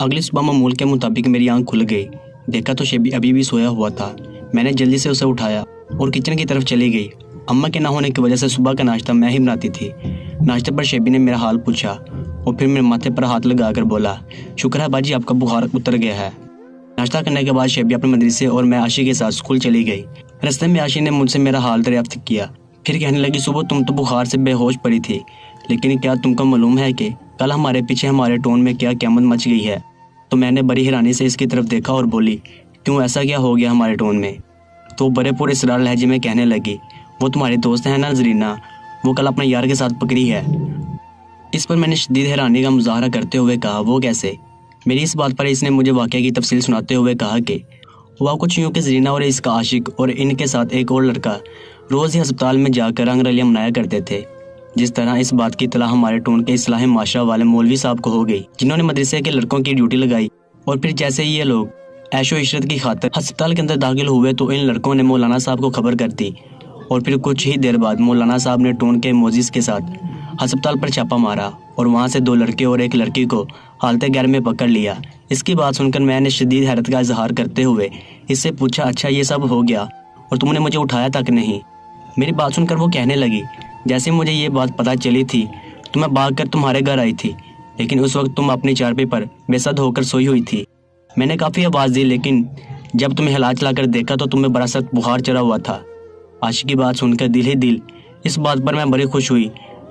اگلی صبح معمول کے مطابق میری آنکھ کھل گئی۔ دیکھا تو شیبی ابھی بھی سویا ہوا تھا۔ میں نے جلدی سے اسے اٹھایا اور کچن کی طرف چلی گئی۔ اماں کے نہ ہونے کی وجہ سے صبح کا ناشتہ میں ہی بناتی تھی۔ ناشتے پر شیبی نے میرا حال پوچھا اور پھر میرے ماتھے پر ہاتھ لگا کر بولا، شکر ہے باجی آپ کا بخار اتر گیا ہے۔ ناشتہ کرنے کے بعد شیبی اپنے مدرسے اور میں عاشی کے ساتھ اسکول چلی گئی۔ راستے میں عاشی نے مجھ سے میرا حال دریافت کیا، پھر کہنے لگی صبح تم تو بخار سے بے ہوش پڑی تھی، لیکن کیا تم کو معلوم ہے کہ کل ہمارے پیچھے ہمارے ٹون میں کیا قیامت مچ گئی ہے؟ تو میں نے بڑی حیرانی سے اس کی طرف دیکھا اور بولی، کیوں ایسا کیا ہو گیا ہمارے ٹون میں؟ تو بڑے پورے اسرار لہجے میں کہنے لگی، وہ تمہاری دوست ہے نا زرینہ، وہ کل اپنے یار کے ساتھ پکڑی ہے۔ اس پر میں نے شدید حیرانی کا مظاہرہ کرتے ہوئے کہا، وہ کیسے؟ میری اس بات پر اس نے مجھے واقعہ کی تفصیل سناتے ہوئے کہا کہ ہوا کچھ یوں کہ زرینہ اور اس کا عاشق اور ان کے ساتھ ایک اور لڑکا روز ہی ہسپتال میں جا کر رنگ رلیاں منایا کرتے تھے۔ جس طرح اس بات کی اطلاع ہمارے ٹون کے اصلاح معاشرہ والے مولوی صاحب کو ہو گئی، جنہوں نے مدرسے کے لڑکوں کی ڈیوٹی لگائی، اور پھر جیسے ہی یہ لوگ عیش و عشرت کی خاطر ہسپتال کے اندر داخل ہوئے تو ان لڑکوں نے مولانا صاحب کو خبر کر دی، اور پھر کچھ ہی دیر بعد مولانا صاحب نے ٹون کے موزز کے ساتھ ہسپتال پر چھاپا مارا اور وہاں سے 2 لڑکے اور 1 لڑکی کو حالت غیر میں پکڑ لیا۔ اس کی بات سن کر میں نے شدید حیرت کا اظہار کرتے ہوئے اس سے پوچھا، اچھا یہ سب ہو گیا اور تم نے مجھے اٹھایا تک نہیں؟ میری بات سن کر وہ کہنے لگی، جیسے مجھے یہ بات پتہ چلی تھی تو میں بھاگ کر تمہارے گھر آئی تھی، لیکن اس وقت تم اپنی چارپائی پر بے سد ہو کر سوئی ہوئی تھی۔ میں نے کافی آواز دی، لیکن جب تمہیں ہلا چلا کر دیکھا تو تمہیں بڑا سخت بخار چڑھا ہوا تھا۔ عاشق کی بات سن کر دل ہی دل اس بات پر میں بڑی خوش ہوئی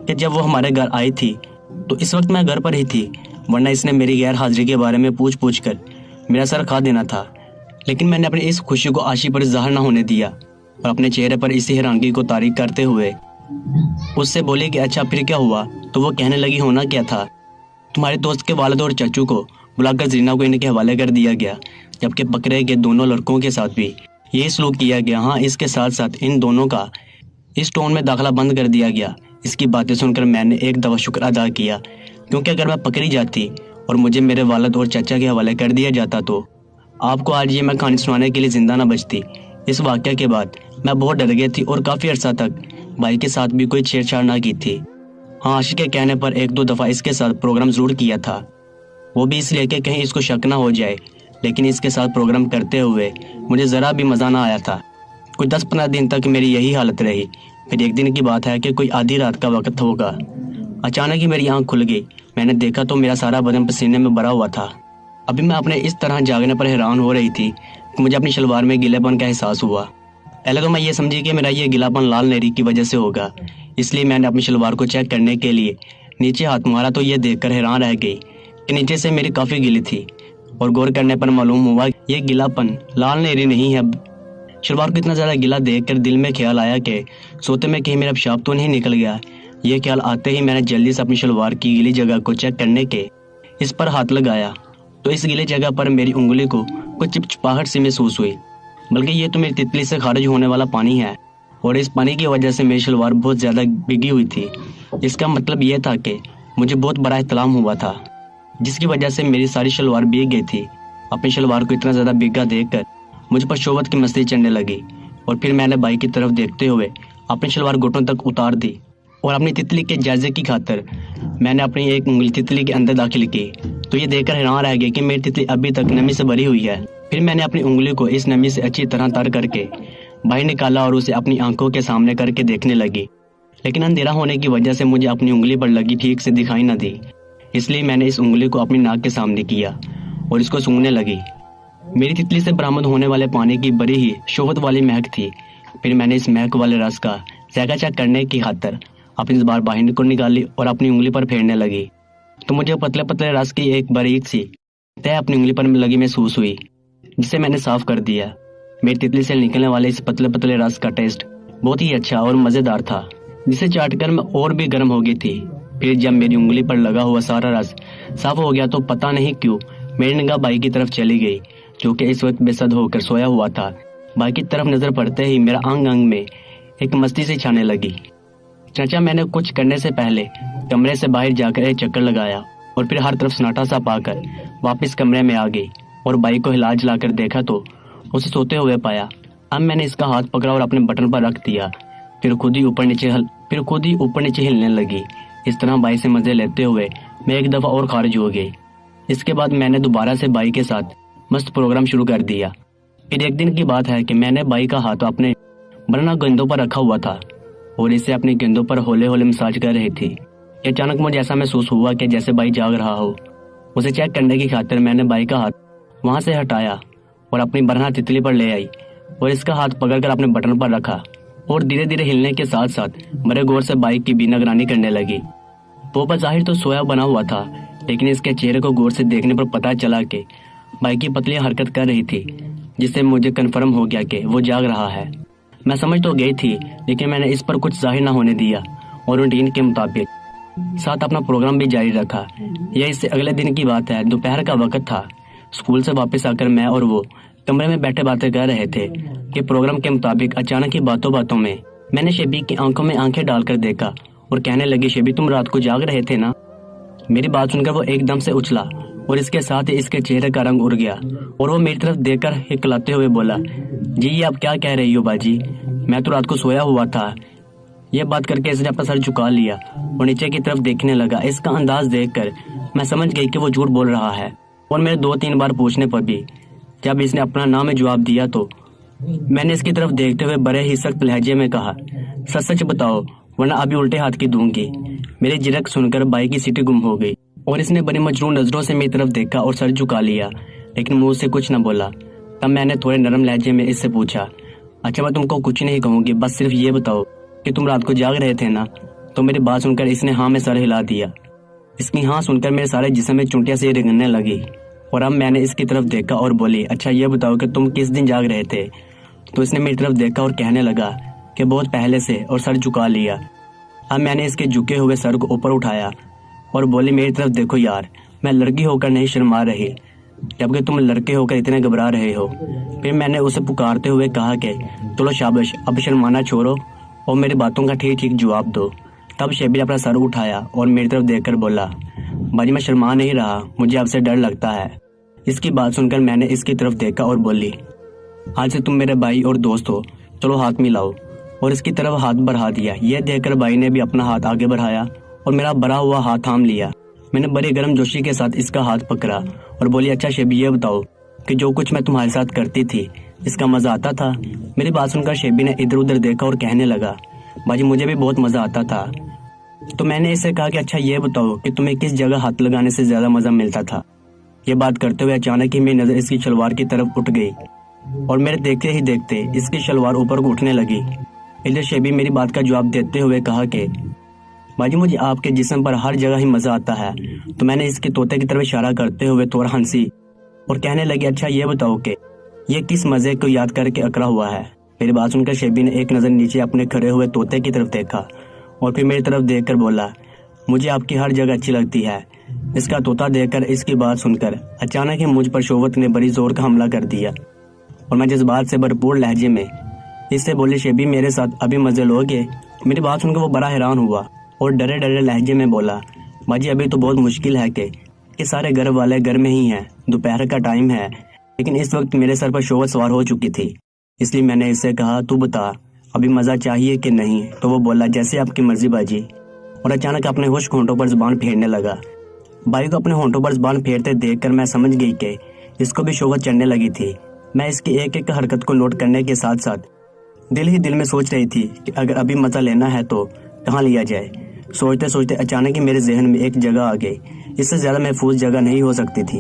کہ جب وہ ہمارے گھر آئی تھی تو اس وقت میں گھر پر ہی تھی، ورنہ اس نے میری غیر حاضری کے بارے میں پوچھ کر میرا سر کھا دینا تھا۔ لیکن میں نے اپنی اس خوشی کو عاشی پر ظاہر نہ ہونے دیا اور اپنے چہرے پر اسی حیرانگی کو طاری کرتے ہوئے اس سے بولی کہ اچھا پھر کیا ہوا؟ تو وہ کہنے لگی، ہونا کیا تھا، تمہارے دوست کے والد اور چچو کو بلا کر زرینہ کو ان کے حوالے کر دیا گیا، جبکہ پکڑے گئے دونوں لڑکوں کے ساتھ بھی یہی سلوک کیا گیا۔ ہاں، اس کے ساتھ ساتھ ان دونوں کا اس ٹون میں داخلہ بند کر دیا گیا۔ اس کی باتیں سن کر میں نے ایک دفعہ شکر ادا کیا، کیونکہ اگر میں پکڑی جاتی اور مجھے میرے والد اور چچا کے حوالے کر دیا جاتا تو آپ کو آج یہ میں کہانی سنانے کے لیے زندہ نہ بچتی۔ اس واقعہ کے بعد میں بہت ڈر گئی تھی اور کافی عرصہ تک بھائی کے ساتھ بھی کوئی چھیڑ چھاڑ نہ کی تھی۔ ہاں، عاشق کے کہنے پر 1-2 دفعہ اس کے ساتھ پروگرام ضرور کیا تھا، وہ بھی اس لیے کہ کہیں اس کو شک نہ ہو جائے، لیکن اس کے ساتھ پروگرام کرتے ہوئے مجھے ذرا بھی مزہ نہ آیا تھا۔ کچھ 10-15 دن تک میری یہی حالت رہی۔ پھر ایک دن کی بات ہے کہ کوئی آدھی رات کا وقت ہوگا، اچانک ہی میری آنکھ کھل گئی۔ میں نے دیکھا تو میرا سارا بدن پسینے میں بھرا ہوا تھا۔ ابھی میں اپنے اس طرح جاگنے پر حیران ہو رہی تھی کہ مجھے اپنی شلوار میں گیلے پن کا احساس ہوا۔ پہلے تو میں یہ سمجھی کہ میرا یہ گیلا پن لال نیری کی وجہ سے ہوگا، اس لیے میں نے اپنی شلوار کو چیک کرنے کے لیے نیچے ہاتھ مارا تو یہ دیکھ کر حیران رہ گئی کہ نیچے سے میری کافی گیلی تھی، اور غور کرنے پر معلوم ہوا یہ گیلا پن لال نیری نہیں ہے۔ شلوار کو اتنا زیادہ گیلا دیکھ کر دل میں خیال آیا کہ سوتے میں کہیں میرا پیشاب تو نہیں نکل گیا۔ یہ خیال آتے ہی میں نے جلدی سے اپنی شلوار کی گیلی جگہ کو چیک کرنے کے اس پر ہاتھ لگایا تو اس گیلی جگہ پر میری انگلی کو کچھ چپچپاہٹ سی محسوس ہوئی، بلکہ یہ تو میری تتلی سے خارج ہونے والا پانی ہے، اور اس پانی کی وجہ سے میری شلوار بہت زیادہ بھیگی ہوئی تھی۔ اس کا مطلب یہ تھا کہ مجھے بہت بڑا احتلام ہوا تھا، جس کی وجہ سے میری ساری شلوار بھیگ گئی تھی۔ اپنی شلوار کو اتنا زیادہ بھیگا دیکھ کر مجھ پر شوہت کی مستی چڑھنے لگی، اور پھر میں نے بھائی کی طرف دیکھتے ہوئے اپنی شلوار گھٹنوں تک اتار دی، اور اپنی تتلی کے جائزے کی خاطر میں نے اپنی ایک انگلی تتلی کے اندر داخل کی تو یہ دیکھ کر حیران رہ گئی کہ میری تتلی ابھی تک نمی سے بھری ہوئی ہے۔ پھر میں نے اپنی انگلی کو اس نمی سے اچھی طرح تر کر کے باہر نکالا اور اسے اپنی آنکھوں کے سامنے کر کے دیکھنے لگی، لیکن اندھیرا ہونے کی وجہ سے مجھے اپنی انگلی پر لگی ٹھیک سے دکھائی نہ دی، اس لیے میں نے اس انگلی کو اپنی ناک کے سامنے کیا اور اس کو سونگھنے لگی۔ میری تتلی سے برآمد ہونے والے پانی کی بڑی ہی شوہت والی مہک تھی۔ پھر میں نے اس مہک والے رس کا ذائقہ چیک کرنے کی خاطر اپنی زبان باہر کو نکالی اور اپنی انگلی پر پھیرنے لگی تو مجھے پتلے پتلے رس کی ایک باریک سی تہ اپنی انگلی پر لگی محسوس ہوئی، جسے میں نے صاف کر دیا۔ میری تتلی سے نکلنے والے اس پتلے پتلے رس کا ٹیسٹ بہت ہی اچھا اور مزیدار تھا، جسے چاٹ کر میں اور بھی گرم ہو گئی تھی۔ پھر جب میری انگلی پر لگا ہوا سارا رس صاف ہو گیا تو پتہ نہیں کیوں میری نگاہ بھائی کی طرف چلی گئی، جو کہ اس وقت بے سد ہو کر سویا ہوا تھا۔ بھائی کی طرف نظر پڑتے ہی میرا انگ انگ میں ایک مستی سے چھانے لگی۔ چچا میں نے کچھ کرنے سے پہلے کمرے سے باہر جا کر ایک چکر لگایا اور پھر ہر طرف سناٹا سا پا کر واپس کمرے میں آ گئی اور بھائی کو ہلا جلا کر دیکھا تو اسے سوتے ہوئے پایا۔ اب میں نے اس کا ہاتھ پکڑا اور اپنے بٹن پر رکھ دیا، پھر خود ہی اوپر نیچے ہلنے لگی۔ اس طرح بھائی سے مزے لیتے ہوئے میں ایک دفعہ اور خارج ہو گئی۔ اس کے بعد میں نے دوبارہ سے بائی کے ساتھ مست پروگرام شروع کر دیا۔ پھر ایک دن کی بات ہے کہ میں نے بائی کا ہاتھ اپنے برنا گیندوں پر رکھا ہوا تھا اور اسے اپنی گیندوں پر ہولے ہولے مساج کر رہی تھی کہ اچانک مجھے ایسا محسوس ہوا کہ جیسے بائی جاگ رہا ہو۔ اسے چیک کرنے کی خاطر میں نے بائی کا ہاتھ وہاں سے ہٹایا اور اپنی برنا تتلی پر لے آئی اور اس کا ہاتھ پکڑ کر اپنے بٹن پر رکھا اور دھیرے دھیرے ہلنے کے ساتھ ساتھ بڑے غور سے بائی کی بھی نگرانی کرنے لگی۔ وہ بظاہر تو سویا بنا ہوا تھا، لیکن اس کے چہرے کو غور سے دیکھنے پر پتہ چلا کہ بائی کی پتلیاں حرکت کر رہی تھی، جس سے مجھے کنفرم ہو گیا کہ وہ جاگ رہا ہے۔ میں سمجھ تو گئی تھی، لیکن میں نے اس پر کچھ ظاہر نہ ہونے دیا اور روٹین کے مطابق ساتھ اپنا پروگرام بھی جاری رکھا۔ یہ اس سے اگلے دن کی بات ہے، دوپہر کا وقت تھا۔ اسکول سے واپس آ کر میں اور وہ کمرے میں بیٹھے باتیں کر رہے تھے کہ پروگرام کے مطابق اچانک ہی باتوں باتوں میں نے شبی کی آنکھوں میں آنکھیں ڈال کر دیکھا اور کہنے لگی، شبی تم رات کو جاگ رہے تھے نا؟ میری بات سن کر وہ ایک دم سے اچھلا اور اس کے ساتھ ہی اس کے چہرے کا رنگ اڑ گیا اور وہ میری طرف دیکھ کر ہکلاتے ہوئے بولا، جی یہ آپ کیا کہہ رہی ہو باجی، میں تو رات کو سویا ہوا تھا۔ یہ بات کر کے اس نے اپنا سر جھکا لیا اور نیچے کی طرف دیکھنے لگا۔ اس کا انداز دیکھ کر میں سمجھ گئی کہ وہ جھوٹ بول رہا ہے، اور میرے 2-3 بار پوچھنے پر بھی جب اس نے اپنا نام جواب دیا تو میں نے اس کی طرف دیکھتے ہوئے بڑے ہی سخت لہجے میں کہا، سچ سچ بتاؤ ورنہ ابھی الٹے ہاتھ کی دوں گی۔ میری جھجک سن کر بائی کی سیٹی گم ہو گئی اور اس نے بڑی مجنون نظروں سے میری طرف دیکھا اور سر جھکا لیا، لیکن منہ سے کچھ نہ بولا۔ تب میں نے تھوڑے نرم لہجے میں اس سے پوچھا، اچھا میں تم کو کچھ نہیں کہوں گی، بس صرف یہ بتاؤ کہ تم رات کو جاگ رہے تھے نا؟ تو میری بات سن کر اس نے ہاں میں سر ہلا دیا۔ اس کی ہاں سن کر میرے سارے جسم میں چونٹیاں سے رگڑنے لگی اور اب میں نے اس کی طرف دیکھا اور بولی، اچھا یہ بتاؤ کہ تم کس دن جاگ رہے تھے؟ تو اس نے میری طرف دیکھا اور کہنے لگا کہ بہت پہلے سے، اور سر جھکا لیا۔ اب میں نے اس کے جھکے ہوئے سر کو اوپر اٹھایا اور بولی، میری طرف دیکھو یار، میں لڑکی ہو کر نہیں شرما رہی، جبکہ تم لڑکے ہو کر اتنے گھبرا رہے ہو۔ پھر میں نے اسے پکارتے ہوئے کہا کہ چلو شاباش، اب شرمانا چھوڑو اور میری باتوں کا ٹھیک ٹھیک جواب دو۔ تب شبیر نے اپنا سر اٹھایا اور میری طرف دیکھ کر بولا، باجی میں شرما نہیں رہا، مجھے اب سے ڈر لگتا ہے۔ اس کی بات سن کر میں نے اس کی طرف دیکھا اور بولی، آج سے تم میرے بھائی اور دوست ہو، چلو ہاتھ ملاؤ، اور اس کی طرف ہاتھ بڑھا دیا۔ یہ دیکھ کر بھائی نے بھی اپنا ہاتھ آگے بڑھایا اور میرا بڑھا ہوا ہاتھ تھام لیا۔ میں نے بڑی گرم جوشی کے ساتھ اس کا ہاتھ پکڑا اور بولی، اچھا شیبی یہ بتاؤ کہ جو کچھ میں تمہارے ساتھ کرتی تھی اس کا مزہ آتا تھا؟ میری بات سن کر شیبی نے ادھر ادھر دیکھا اور کہنے لگا، باجی مجھے بھی بہت مزہ آتا تھا۔ تو میں نے اسے کہا کہ اچھا یہ بتاؤ کہ تمہیں کس جگہ ہاتھ لگانے سے زیادہ مزہ ملتا تھا؟ یہ بات کرتے ہوئے اچانک ہی میری نظر اس کی شلوار کی طرف اٹھ گئی اور میرے دیکھتے ہی دیکھتے اس کی شلوار اوپر کو اٹھنے لگی۔ ادھر شیبی میری بات کا جواب دیتے ہوئے کہا کہ باجی مجھے آپ کے جسم پر ہر جگہ ہی مزہ آتا ہے۔ تو میں نے اس کے طوطے کی طرف اشارہ کرتے ہوئے تھوڑا ہنسی اور کہنے لگی، اچھا یہ بتاؤ کہ یہ کس مزے کو یاد کر کے اکڑا ہوا ہے؟ میری بات سن کر شیبی نے ایک نظر نیچے اپنے کھڑے ہوئے طوطے کی طرف دیکھا اور پھر میری طرف دیکھ کر بولا، مجھے آپ کی ہر جگہ اچھی لگتی ہے۔ اس کا طوطا دیکھ کر اس کی بات سن کر اچانک ہی مجھ پر شہوت نے بڑی زور کا حملہ کر دیا اور میں جذبات سے بھرپور لہجے میں اس سے بولی، شیبی میرے ساتھ ابھی مزے لوگے؟ میری بات سن کر وہ بڑا حیران ہوا اور ڈرے ڈرے لہجے میں بولا، باجی ابھی تو بہت مشکل ہے کہ سارے گھر والے گھر میں ہی ہیں، دوپہر کا ٹائم ہے، لیکن اس وقت میرے سر پر شہوت سوار ہو چکی تھی، اس لیے میں نے اس سے کہا، تو بتا ابھی مزہ چاہیے کہ نہیں؟ تو وہ بولا، جیسے آپ کی مرضی باجی، اور اچانک اپنے خشک ہونٹوں پر زبان پھیرنے لگا۔ بھائی کو اپنے ہونٹوں پر زبان پھیرتے دیکھ کر میں سمجھ گئی کہ اس کو بھی شہوت چڑھنے لگی تھی۔ میں اس کی ایک ایک حرکت کو نوٹ کرنے کے ساتھ ساتھ دل ہی دل میں سوچ رہی تھی کہ اگر ابھی مزہ لینا ہے تو کہاں لیا جائے۔ سوچتے سوچتے اچانک ہی میرے ذہن میں ایک جگہ آ گئی، اس سے زیادہ محفوظ جگہ نہیں ہو سکتی تھی۔